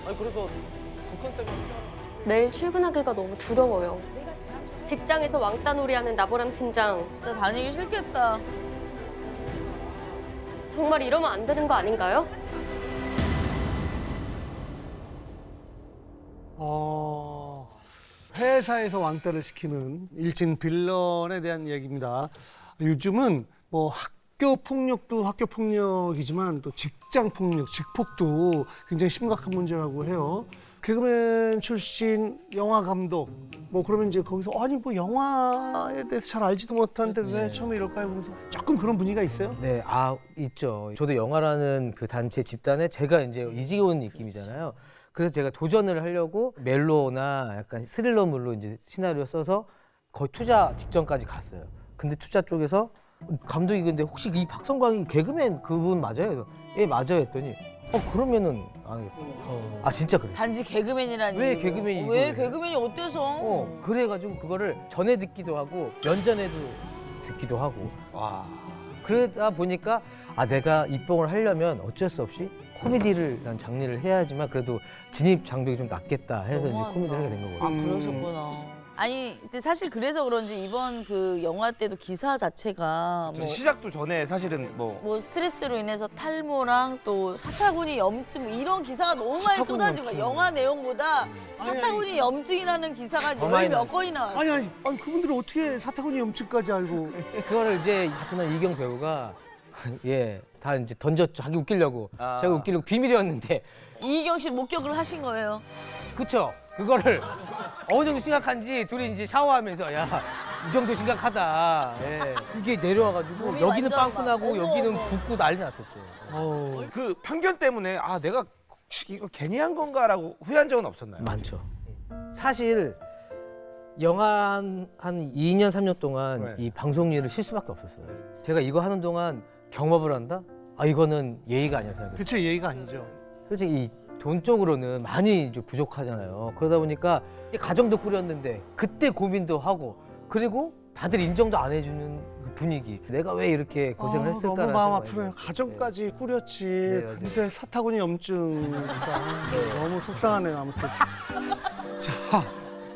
아니 그래서 그 컨셉은 매일 출근하기가 너무 두려워요. 직장에서 왕따놀이하는 나보람 팀장. 진짜 다니기 싫겠다. 정말 이러면 안 되는 거 아닌가요? 회사에서 왕따를 시키는 일진 빌런에 대한 얘기입니다. 요즘은 뭐 학교 폭력도 학교 폭력이지만 또 직장 폭력, 직폭도 굉장히 심각한 문제라고 해요. 개그맨 출신 영화 감독 뭐 그러면 이제 거기서 아니 뭐 영화에 대해서 잘 알지도 못하는데 왜 처음에 이럴까요? 하면서 조금 그런 분위기가 있어요. 네, 있죠. 저도 영화라는 그 단체 집단에 제가 이제 이직해 온 느낌이잖아요. 그래서 제가 도전을 하려고 멜로나 약간 스릴러물로 이제 시나리오 써서 거의 투자 직전까지 갔어요. 근데 투자 쪽에서 감독이 근데 혹시 이 박성광이 개그맨 그분 맞아요? 그래서 예, 맞아요 했더니 그러면은 진짜 그래. 단지 개그맨이라니. 왜 개그맨이 왜 이거를 개그맨이 어때서? 그래가지고 그거를 전에 듣기도 하고 면전에도 듣기도 하고 그러다 보니까 내가 입봉을 하려면 어쩔 수 없이 코미디라는 장르를 해야지만 그래도 진입 장벽이 좀 낮겠다 해서 이제 너무한다. 코미디를 하게 된 거거든요. 그러셨구나. 아니 근데 사실 그래서 그런지 이번 그 영화 때도 기사 자체가 시작도 전에 사실은 뭐 스트레스로 인해서 탈모랑 또 사타구니 염증 뭐 이런 기사가 너무 많이 쏟아지고 영화 내용보다 사타구니 염증이라는 기사가 더 많이 열 몇 건이 나왔어. 아니 그분들은 어떻게 사타구니 염증까지 알고? 그거를 이제 같은 날 이경 배우가 다 이제 던졌죠. 자기 웃기려고. 자기 웃기려고 비밀이었는데. 이희경 씨 목격을 하신 거예요. 그쵸? 그거를 어느 정도 심각한지 둘이 이제 샤워하면서 이 정도 심각하다. 이게 내려와가지고 몸이 여기는 완전 빵꾸나고 막, 여기는 어머. 붓고 난리 났었죠. 그 편견 때문에 내가 혹시 이거 괜히 한 건가라고 후회한 적은 없었나요? 많죠. 사실 영화 한 2년, 3년 동안 이 방송 일을 쉴 수밖에 없었어요. 제가 이거 하는 동안 경업을 한다? 이거는 예의가 아니라 생각했어요. 대체 예의가 아니죠. 솔직히 이 돈 쪽으로는 많이 이제 부족하잖아요. 그러다 보니까 가정도 꾸렸는데 그때 고민도 하고 그리고 다들 인정도 안 해주는 그 분위기. 내가 왜 이렇게 고생을 했을까라는 너무 마음 생각이 아프네요. 들었어요. 가정까지 꾸렸지. 맞아요. 근데 사타구니 염증이니까 너무 속상하네요. 아무튼.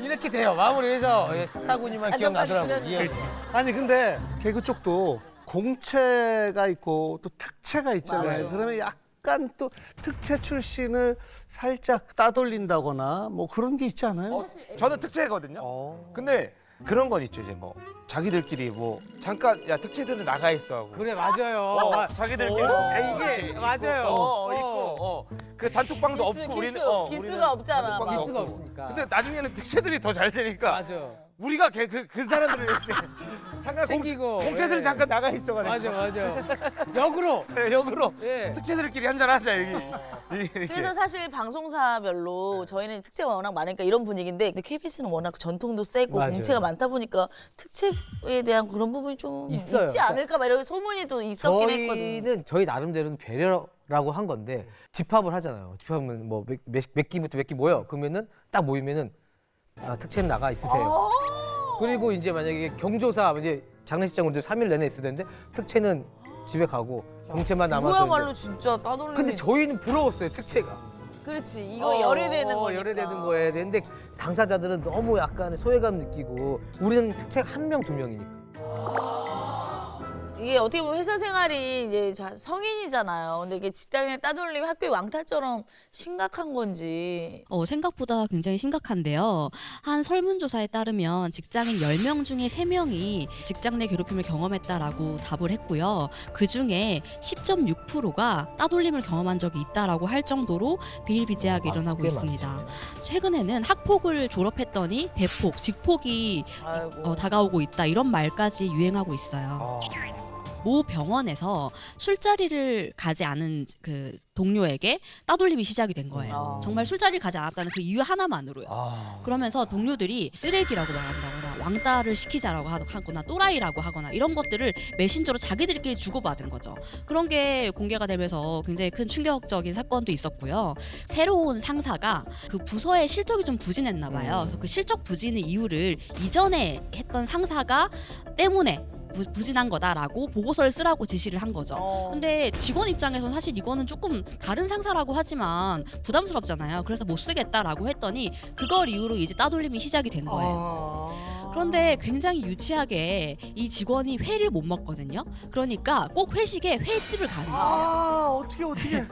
이렇게 돼요. 마무리해서 사타구니만 기억나더라고요. 가정까지 아니 근데 개그 쪽도 공채가 있고 또 특채가 있잖아요. 맞아. 그러면 약간 또 특채 출신을 살짝 따돌린다거나 뭐 그런 게 있지 않아요? 저는 특채거든요. 근데 그런 건 있죠. 이제 뭐 자기들끼리 뭐 잠깐 특채들은 나가 있어 하고. 그래 맞아요. 자기들끼리 이게 맞아요. 있고 그 단톡방도 없고 우리는 기수가 없잖아. 단톡방도 기수가 없고. 없으니까. 근데 나중에는 특채들이 더 잘 되니까 맞아. 우리가 그 사람들을 이렇게 잠깐 챙기고, 공채들은 예. 잠깐 나가 있어가지고 맞아. 역으로. 역으로 예. 특채들끼리 한잔 하자 여기. 이렇게. 그래서 사실 방송사별로 저희는 특채가 워낙 많으니까 이런 분위기인데 근데 KBS는 워낙 전통도 세고 맞아요. 공채가 많다 보니까 특채에 대한 그런 부분이 좀 있어요. 있지 않을까 막 이런 소문이 또 있었긴 했거든. 저희는 저희 나름대로는 배려라고 한 건데 집합을 하잖아요. 집합은 뭐 몇 기부터 몇 기 모여. 그러면은 딱 모이면은 특채는 나가 있으세요. 그리고 이제 만약에 경조사 이제 장례식장으로 3일 내내 있어야 되는데 특채는 집에 가고 공채만 남아서. 그거야말로 이제. 진짜 따돌림이. 근데 저희는 부러웠어요 특채가. 그렇지 이거 열애되는 거니까. 열애되는 거에 근데 당사자들은 너무 약간 소외감 느끼고 우리는 특채가 1명, 2명이니까. 이게 어떻게 보면 회사 생활이 이제 성인이잖아요. 근데 이게 직장의 따돌림 학교의 왕따처럼 심각한 건지. 생각보다 굉장히 심각한데요. 한 설문조사에 따르면 직장인 10명 중에 3명이 직장 내 괴롭힘을 경험했다라고 답을 했고요. 그중에 10.6%가 따돌림을 경험한 적이 있다라고 할 정도로 비일비재하게 일어나고 꽤 있습니다. 최근에는 학폭을 졸업했더니 대폭, 직폭이 아이고. 다가오고 있다 이런 말까지 유행하고 있어요. 모 병원에서 술자리를 가지 않은 그 동료에게 따돌림이 시작이 된 거예요. 정말 술자리를 가지 않았다는 그 이유 하나만으로요. 그러면서 동료들이 쓰레기라고 말한다거나 왕따를 시키자라고 하거나 또라이라고 하거나 이런 것들을 메신저로 자기들끼리 주고받은 거죠. 그런 게 공개가 되면서 굉장히 큰 충격적인 사건도 있었고요. 새로운 상사가 그 부서의 실적이 좀 부진했나 봐요. 그래서 그 실적 부진의 이유를 이전에 했던 상사가 때문에 부진한 거다라고 보고서를 쓰라고 지시를 한 거죠. 어. 근데 직원 입장에서는 사실 이거는 조금 다른 상사라고 하지만 부담스럽잖아요. 그래서 못 쓰겠다라고 했더니 그걸 이후로 이제 따돌림이 시작이 된 거예요. 그런데 굉장히 유치하게 이 직원이 회를 못 먹거든요. 그러니까 꼭 회식에 회집을 가는 거예요. 어떻게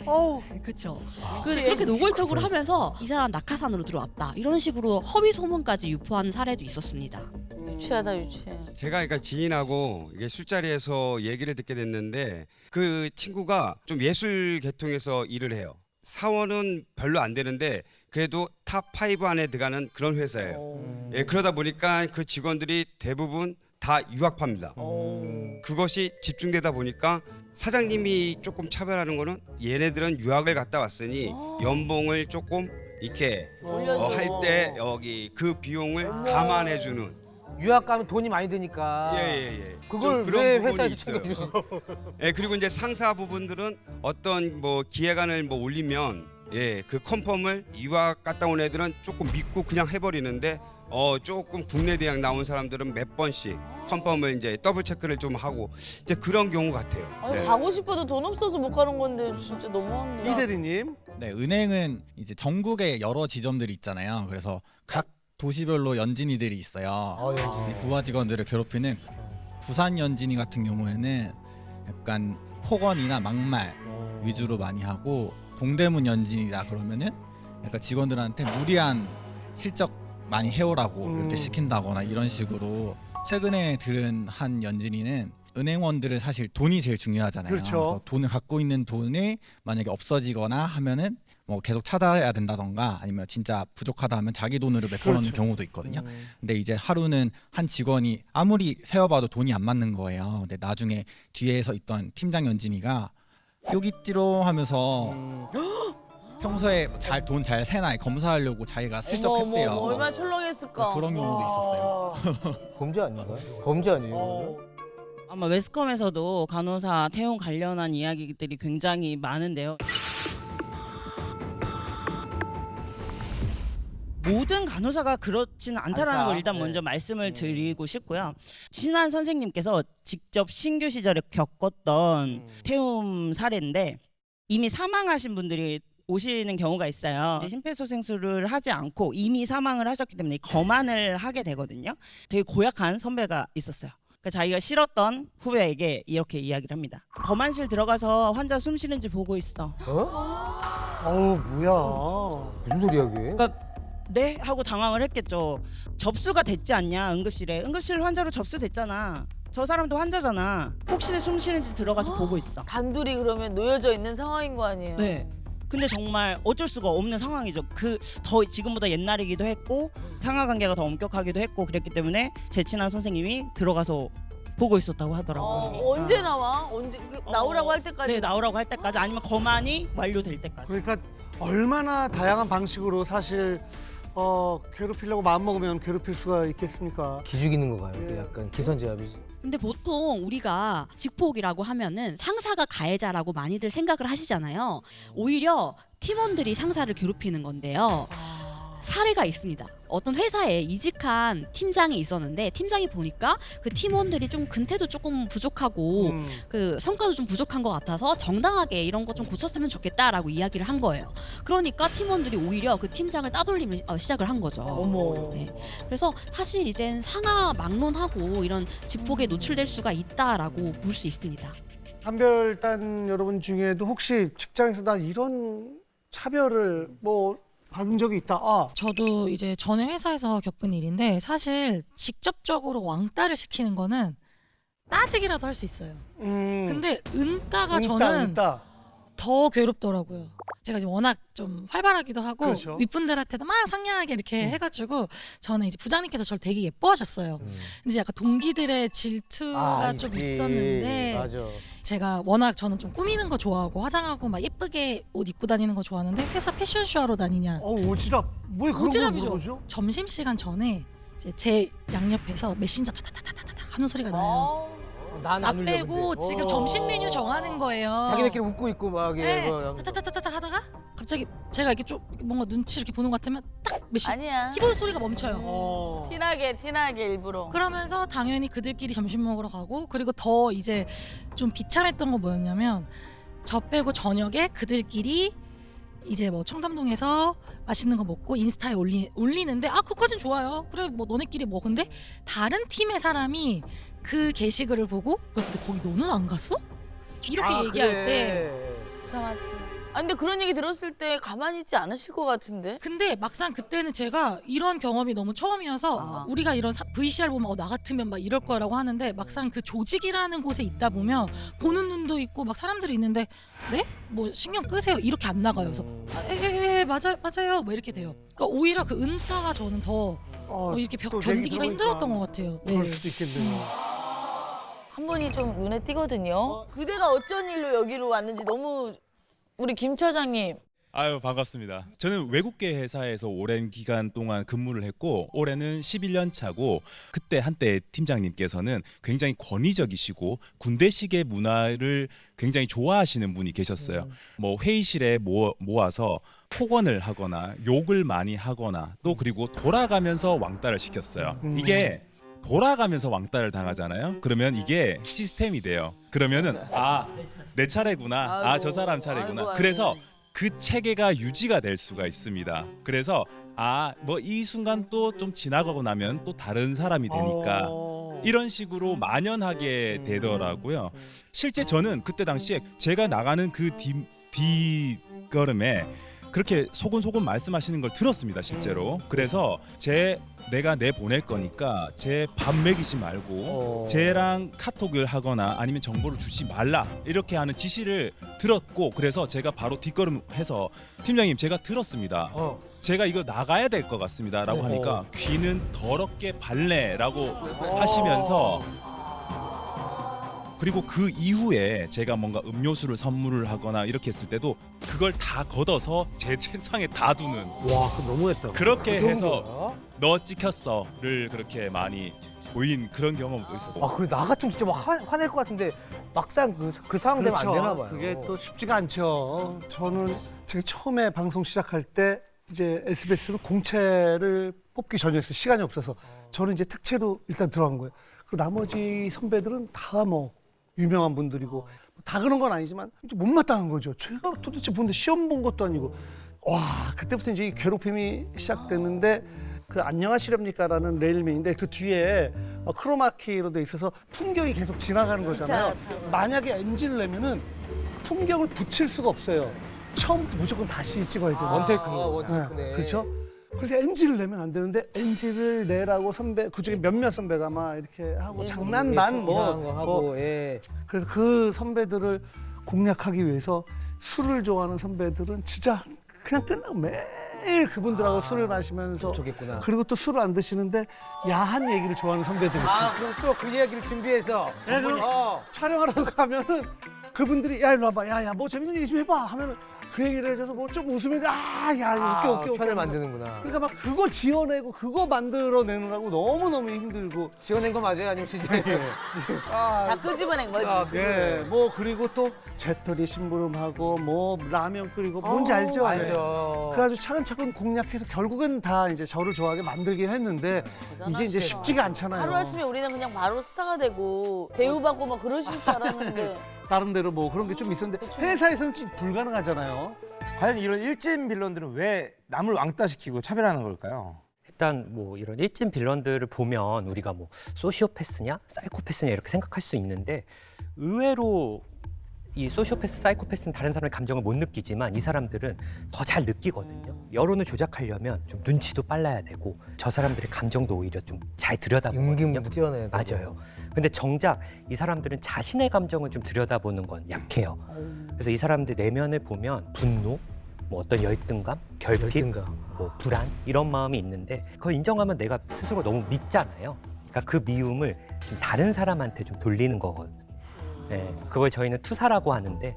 어우. 그렇죠. 그렇게 노골적으로 하면서 이 사람 낙하산으로 들어왔다. 이런 식으로 허위 소문까지 유포하는 사례도 있었습니다. 유치하다 유치해. 제가 그러니까 지인하고 이게 술자리에서 얘기를 듣게 됐는데 그 친구가 좀 예술 계통에서 일을 해요. 사원은 별로 안 되는데 그래도 탑 5 안에 들어가는 그런 회사예요. 예, 그러다 보니까 그 직원들이 대부분 다 유학파입니다. 그것이 집중되다 보니까 사장님이 조금 차별하는 거는 얘네들은 유학을 갔다 왔으니 연봉을 조금 이렇게 할 때 여기 그 비용을 감안해주는. 유학 가면 돈이 많이 드니까. 예. 그걸 좀 그런 왜 부분이 회사에서 있어요. 챙겨주지? 예, 그리고 이제 상사 부분들은 어떤 뭐 기획안을 뭐 올리면 그 컨펌을 유학 갔다 온 애들은 조금 믿고 그냥 해버리는데 조금 국내 대학 나온 사람들은 몇 번씩 컨펌을 이제 더블 체크를 좀 하고 이제 그런 경우 같아요. 아니 네. 가고 싶어도 돈 없어서 못 가는 건데 진짜 너무합니다. 이 대리님. 네, 은행은 이제 전국에 여러 지점들이 있잖아요. 그래서 각 도시별로 연진이들이 있어요. 이 부하 직원들을 괴롭히는 부산 연진이 같은 경우에는 약간 폭언이나 막말 위주로 많이 하고, 동대문 연진이다 그러면은 약간 직원들한테 무리한 실적 많이 해오라고 이렇게 시킨다거나 이런 식으로. 최근에 들은 한 연진이는 은행원들은 사실 돈이 제일 중요하잖아요. 그렇죠. 그래서 돈을 갖고 있는 돈이 만약에 없어지거나 하면은 뭐 계속 찾아야 된다던가 아니면 진짜 부족하다 하면 자기 돈으로 메꿔놓는 그렇죠. 경우도 있거든요. 근데 이제 하루는 한 직원이 아무리 세어봐도 돈이 안 맞는 거예요. 근데 나중에 뒤에서 있던 팀장 연진이가 여기띠로 하면서 평소에 돈 잘 세나 검사하려고 자기가 슬쩍 했대요. 얼마나 철렁했을까. 그런 경우도 있었어요. 범죄 아닌가요? 범죄 아니에요? 아마 매스컴에서도 간호사 태용 관련한 이야기들이 굉장히 많은데요. 모든 간호사가 그렇지는 않다라는 걸 일단 먼저 말씀을 드리고 싶고요. 친한 선생님께서 직접 신규 시절에 겪었던 태움 사례인데 이미 사망하신 분들이 오시는 경우가 있어요. 심폐소생술을 하지 않고 이미 사망을 하셨기 때문에 거만을 하게 되거든요. 되게 고약한 선배가 있었어요. 그러니까 자기가 싫었던 후배에게 이렇게 이야기를 합니다. 거만실 들어가서 환자 숨 쉬는지 보고 있어. 어우 뭐야. 무슨 소리야 그게? 그러니까 네? 하고 당황을 했겠죠. 접수가 됐지 않냐 응급실에. 응급실 환자로 접수됐잖아. 저 사람도 환자잖아. 혹시 숨 쉬는지 들어가서 보고 있어. 단둘이 그러면 놓여져 있는 상황인 거 아니에요? 네. 근데 정말 어쩔 수가 없는 상황이죠. 더 지금보다 옛날이기도 했고 상하 관계가 더 엄격하기도 했고 그랬기 때문에 제 친한 선생님이 들어가서 보고 있었다고 하더라고요. 언제 나와? 언제 나오라고 할 때까지? 네, 나오라고 할 때까지 아니면 거만이 완료될 때까지. 그러니까 얼마나 다양한 방식으로 사실 괴롭히려고 마음먹으면 괴롭힐 수가 있겠습니까? 기죽이는 거 봐요. 약간 기선제압이지. 근데 보통 우리가 직폭이라고 하면은 상사가 가해자라고 많이들 생각을 하시잖아요. 오히려 팀원들이 상사를 괴롭히는 건데요. 사례가 있습니다. 어떤 회사에 이직한 팀장이 있었는데 팀장이 보니까 그 팀원들이 좀 근태도 조금 부족하고 그 성과도 좀 부족한 것 같아서 정당하게 이런 거 좀 고쳤으면 좋겠다라고 이야기를 한 거예요. 그러니까 팀원들이 오히려 그 팀장을 따돌림을 시작을 한 거죠. 어머. 네. 그래서 사실 이젠 상하 막론하고 이런 직폭에 노출될 수가 있다라고 볼 수 있습니다. 한별단 여러분 중에도 혹시 직장에서 나 이런 차별을 뭐 받은 적이 있다. 저도 이제 전에 회사에서 겪은 일인데 사실 직접적으로 왕따를 시키는 거는 따지기라도 할 수 있어요. 근데 은따가 저는 은따. 더 괴롭더라고요. 제가 이제 워낙 좀 활발하기도 하고 그렇죠. 윗분들한테도 막 상냥하게 이렇게 해가지고 저는 이제 부장님께서 저를 되게 예뻐하셨어요. 이제 약간 동기들의 질투가 좀 있지. 있었는데 맞아. 제가 워낙 저는 좀 꾸미는 거 좋아하고 화장하고 막 예쁘게 옷 입고 다니는 거 좋아하는데 회사 패션쇼 하러 다니냐. 오지랖. 왜 그런 걸 오지랖이죠. 물어보죠? 점심시간 전에 이제 제 양옆에서 메신저 타타타타타타 하는 소리가 나요. 난 나 안 울려, 빼고 근데. 지금 점심 메뉴 정하는 거예요. 자기네끼리 웃고 있고 막 네. 이거. 타타타타타 하다가 갑자기 제가 이렇게 좀 뭔가 눈치 이렇게 보는 것 같으면 딱 아니야. 키보드 소리가 멈춰요. 티나게 일부러. 그러면서 당연히 그들끼리 점심 먹으러 가고, 그리고 더 이제 좀 비참했던 거 뭐였냐면 저 빼고 저녁에 그들끼리 이제 뭐 청담동에서 맛있는 거 먹고 인스타에 올리는데 그거까진 좋아요. 그래 뭐 너네끼리 뭐. 근데 다른 팀의 사람이 그 게시글을 보고 야 근데 거기 너는 안 갔어? 이렇게 얘기할 때 비참하지. 근데 그런 얘기 들었을 때 가만히 있지 않으실 것 같은데? 근데 막상 그때는 제가 이런 경험이 너무 처음이어서 우리가 이런 VCR 보면 나 같으면 막 이럴 거라고 하는데 막상 그 조직이라는 곳에 있다 보면 보는 눈도 있고 막 사람들이 있는데 네? 뭐 신경 끄세요 이렇게 안 나가요. 그래서 맞아요 뭐 이렇게 돼요. 그러니까 오히려 그 은따가 저는 더 이렇게 또 견디기가 얘기 힘들었던 것 같아요. 그럴 수도 있겠네요. 한 분이 좀 눈에 띄거든요. 그대가 어쩐 일로 여기로 왔는지 너무 우리 김 차장님. 아유 반갑습니다. 저는 외국계 회사에서 오랜 기간 동안 근무를 했고 올해는 11년 차고 그때 한때 팀장님께서는 굉장히 권위적이시고 군대식의 문화를 굉장히 좋아하시는 분이 계셨어요. 뭐 회의실에 모아서 폭언을 하거나 욕을 많이 하거나 또 그리고 돌아가면서 왕따를 시켰어요. 이게 돌아가면서 왕따를 당하잖아요. 그러면 이게 시스템이 돼요. 그러면은 내 차례구나. 저 사람 차례구나. 아이고. 그래서 그 체계가 유지가 될 수가 있습니다. 그래서 뭐 이 순간 또 좀 지나가고 나면 또 다른 사람이 되니까 이런 식으로 만연하게 되더라고요. 실제 저는 그때 당시에 제가 나가는 그 뒷걸음에 그렇게 소곤소곤 말씀하시는 걸 들었습니다, 실제로. 그래서 내가 보낼 거니까 제 밥 먹이지 말고 쟤랑 카톡을 하거나 아니면 정보를 주지 말라 이렇게 하는 지시를 들었고 그래서 제가 바로 뒷걸음해서 팀장님 제가 들었습니다. 제가 이거 나가야 될 것 같습니다 라고 하니까 귀는 더럽게 발래라고 하시면서 그리고 그 이후에 제가 뭔가 음료수를 선물을 하거나 이렇게 했을 때도 그걸 다 걷어서 제 책상에 다 두는 와, 그거 너무했다. 그렇게 그 해서 정도야? 너 찍혔어를 그렇게 많이 보인 그런 경험도 있었어요. 그래 나 같으면 진짜 막 화낼 것 같은데 막상 그 상황 되면 안 되나 봐요. 그게 또 쉽지가 않죠. 저는 제가 처음에 방송 시작할 때 이제 SBS로 공채를 뽑기 전이었어요. 시간이 없어서. 저는 이제 특채로 일단 들어간 거예요. 그리고 나머지 선배들은 다 뭐 유명한 분들이고 다 그런 건 아니지만 못마땅한 거죠. 제가 도대체 뭔데 시험 본 것도 아니고. 와, 그때부터 이제 이 괴롭힘이 시작됐는데 그 안녕하시렵니까라는 레일맨인데 그 뒤에 크로마키로 돼 있어서 풍경이 계속 지나가는 거잖아요. 만약에 NG를 내면은 풍경을 붙일 수가 없어요. 처음부터 무조건 다시 찍어야 돼요. 원테이크네. 그렇죠? 그래서 NG를 내면 안 되는데 NG를 내라고 선배 그중에 몇몇 선배가 막 이렇게 하고 장난 반 그래서 그 선배들을 공략하기 위해서 술을 좋아하는 선배들은 진짜 그냥 끝나고 매일 그분들하고 술을 마시면서 좋겠구나. 그리고 또 술을 안 드시는데 야한 얘기를 좋아하는 선배들이 있어요. 그럼 또 그 이야기를 준비해서 촬영하러 가면은 그분들이 야 일로 와봐 야야 뭐 재밌는 얘기 좀 해봐 하면은 그 얘기를 해줘서 뭐 좀 웃으면 웃겨 편을 만드는구나. 그러니까 막 그거 지어내고 그거 만들어내느라고 너무너무 힘들고 지어낸 거 맞아요? 아니면 진짜 다 끄집어낸 거지. 예, 뭐 그리고 또 재떨이 심부름하고 뭐 라면 끓이고 뭔지 알죠? 알죠. 그래가지고 차근차근 공략해서 결국은 다 이제 저를 좋아하게 만들긴 했는데 이게 이제 쉽지가 않잖아요. 하루아침에 우리는 그냥 바로 스타가 되고 대우받고 막 그러실 줄 알았는데 나름대로 뭐 그런 게 좀 있었는데 회사에서는 진짜 불가능하잖아요. 과연 이런 일진 빌런들은 왜 남을 왕따시키고 차별하는 걸까요? 일단 뭐 이런 일진 빌런들을 보면 우리가 뭐 소시오패스냐 사이코패스냐 이렇게 생각할 수 있는데 의외로 이 소시오패스, 사이코패스는 다른 사람의 감정을 못 느끼지만 이 사람들은 더 잘 느끼거든요. 여론을 조작하려면 좀 눈치도 빨라야 되고 저 사람들의 감정도 오히려 좀 잘 들여다보거든요. 임기응변도 뛰어내야 되고. 맞아요. 근데 정작 이 사람들은 자신의 감정을 좀 들여다보는 건 약해요. 그래서 이 사람들 내면을 보면 분노, 뭐 어떤 열등감, 결핍, 뭐 불안 이런 마음이 있는데 그걸 인정하면 내가 스스로 너무 밉잖아요. 그러니까 그 미움을 좀 다른 사람한테 좀 돌리는 거거든요. 네, 그걸 저희는 투사라고 하는데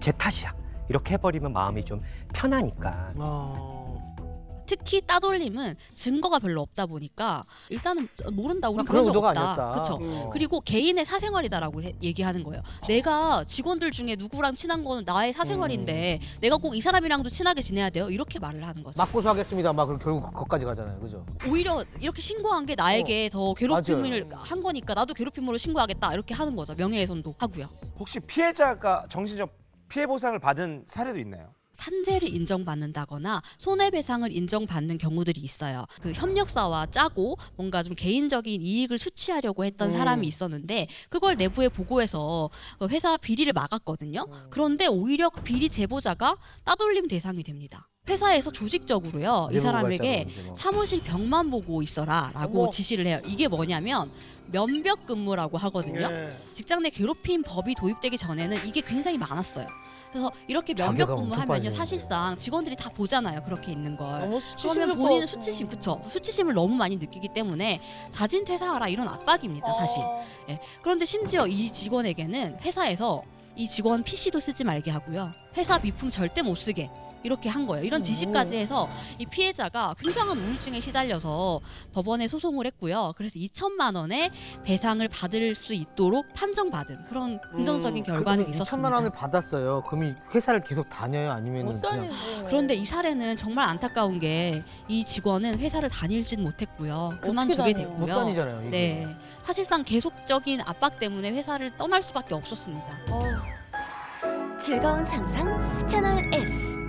제 탓이야 이렇게 해버리면 마음이 좀 편하니까. 특히 따돌림은 증거가 별로 없다 보니까 일단은 모른다, 우리 그런 그런 적 의도가 없다. 아니었다. 그렇죠. 그리고 개인의 사생활이다라고 얘기하는 거예요. 내가 직원들 중에 누구랑 친한 거는 나의 사생활인데 내가 꼭 이 사람이랑도 친하게 지내야 돼요? 이렇게 말을 하는 거죠. 맞고소하겠습니다. 막 결국 거기까지 가잖아요. 그죠? 오히려 이렇게 신고한 게 나에게 더 괴롭힘을 한 거니까 나도 괴롭힘으로 신고하겠다 이렇게 하는 거죠. 명예훼손도 하고요. 혹시 피해자가 정신적 피해 보상을 받은 사례도 있나요? 산재를 인정받는다거나 손해배상을 인정받는 경우들이 있어요. 그 협력사와 짜고 뭔가 좀 개인적인 이익을 수취하려고 했던 사람이 있었는데 그걸 내부에 보고해서 회사 비리를 막았거든요. 그런데 오히려 그 비리 제보자가 따돌림 대상이 됩니다. 회사에서 조직적으로요, 이 사람에게 사무실 벽만 보고 있어라라고 지시를 해요. 이게 뭐냐면 면벽 근무라고 하거든요. 직장 내 괴롭힘 법이 도입되기 전에는 이게 굉장히 많았어요. 그래서 이렇게 면벽 근무하면요, 사실상 직원들이 다 보잖아요, 그렇게 있는 걸. 너무 수치심을 그러면 본인은 수치심을 너무 많이 느끼기 때문에 자진 퇴사하라 이런 압박입니다, 사실. 예. 그런데 심지어 이 직원에게는 회사에서 이 직원 PC도 쓰지 말게 하고요, 회사 비품 절대 못 쓰게 이렇게 한 거예요. 이런 지시까지 해서 이 피해자가 굉장한 우울증에 시달려서 법원에 소송을 했고요. 그래서 2천만 원의 배상을 받을 수 있도록 판정받은 그런 긍정적인 결과는 있었습니다. 2천만 원을 받았어요. 그럼 이 회사를 계속 다녀요? 아니면 그냥 그런데 이 사례는 정말 안타까운 게 이 직원은 회사를 다닐진 못했고요. 그만두게 됐고요. 못 다니잖아요. 이게. 네, 사실상 계속적인 압박 때문에 회사를 떠날 수밖에 없었습니다. 즐거운 상상 채널 S.